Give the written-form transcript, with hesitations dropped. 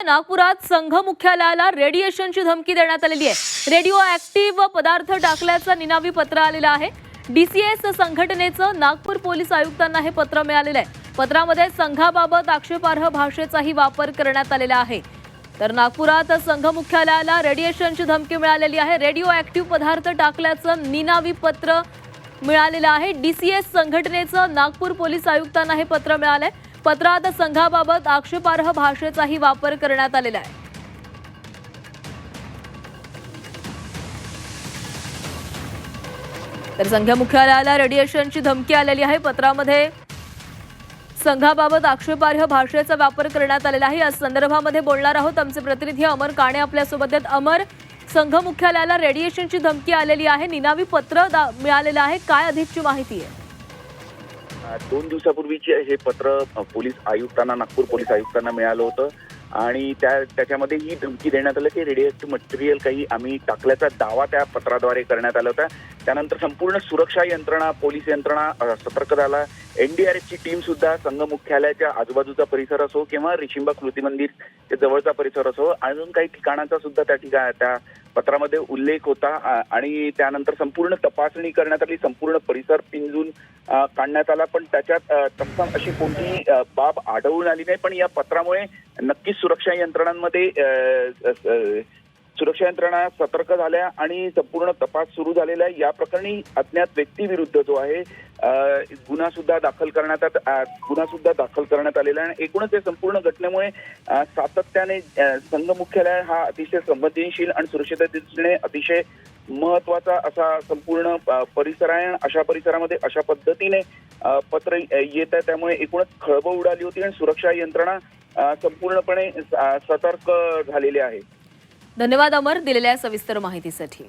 नागपुरात संघ मुख्यालयाला रेडिएशनची धमकी देण्यात आलेली आहे। रेडिओ ऍक्टिव्ह पदार्थ टाकल्याचं निनावी पत्र आलेलं आहे। डीसीएस संघटनेचं नागपूर पोलीस आयुक्तांना हे पत्र मिळालेलं आहे। पत्रामध्ये संघाबाबत आक्षेपार्ह भाषेचाही वापर करण्यात आलेला आहे। तर नागपुरात संघ मुख्यालयाला रेडिएशनची धमकी मिळालेली आहे। रेडिओ ऍक्टिव्ह पदार्थ टाकल्याचं निनावी पत्र मिळालेलं आहे। डीसीएस संघटनेचं नागपूर पोलीस आयुक्तांना हे पत्र मिळालंय। पत्रात संघाबाबत आक्षेपार्ह भाषेचाही वापर करण्यात आलेला आहे। तर संघ मुख्यालयाला रेडिएशनची धमकी आलेली आहे। पत्रामध्ये संघाबाबत आक्षेपार्ह भाषेचा वापर करण्यात आलेला आहे। या संदर्भामध्ये बोलणार आहोत आमचे प्रतिनिधी अमर काणे आपल्यासोबत आहेत। अमर, संघ मुख्यालयाला रेडिएशनची धमकी आलेली आहे, निनावी पत्र मिळालेलं आहे, काय अधिकची माहिती आहे? 2 दिवसापूर्वीचे हे पत्र पोलीस आयुक्तांना, नागपूर पोलीस आयुक्तांना मिळालं होतं आणि त्याच्यामध्ये ही धमकी देण्यात आलं की रेडिओएक्टिव्ह मटेरियल काही आम्ही टाकल्याचा दावा त्या पत्राद्वारे करण्यात आला होता। त्यानंतर संपूर्ण सुरक्षा यंत्रणा, पोलीस यंत्रणा सतर्क झाला। एनडीआरएफची टीम सुद्धा संघ मुख्यालयाच्या आजूबाजूचा परिसर असो किंवा रिशिंबा कृती मंदिर जवळचा परिसर असो, अजून काही ठिकाणांचा सुद्धा त्या पत्रामध्ये उल्लेख होता आणि त्यानंतर संपूर्ण तपासणी करण्यात आली, संपूर्ण परिसर पिंजून काढण्यात आला, पण त्याच्यात तत्सम अशी कोणतीही बाब आढळून आली नाही। पण या पत्रामुळे नक्कीच सुरक्षा यंत्रणा सतर्क झाल्या आणि संपूर्ण तपास सुरू झालेला आहे। या प्रकरणी अज्ञात व्यक्तीविरुद्ध जो आहे गुन्हा सुद्धा दाखल करण्यात आलेला आहे। एकूणच या संपूर्ण घटनेमुळे सातत्याने संघ मुख्यालय हा अतिशय संवेदनशील आणि सुरक्षेच्या दृष्टीने अतिशय महत्वाचा असा संपूर्ण परिसर आहे। अशा परिसरामध्ये अशा पद्धतीने पत्र येत आहे, त्यामुळे एकूणच खळबळ उडाली होती आणि सुरक्षा यंत्रणा संपूर्णपणे सतर्क झालेली आहे। धन्यवाद अमर, दिलेल्या सविस्तर माहितीसाठी।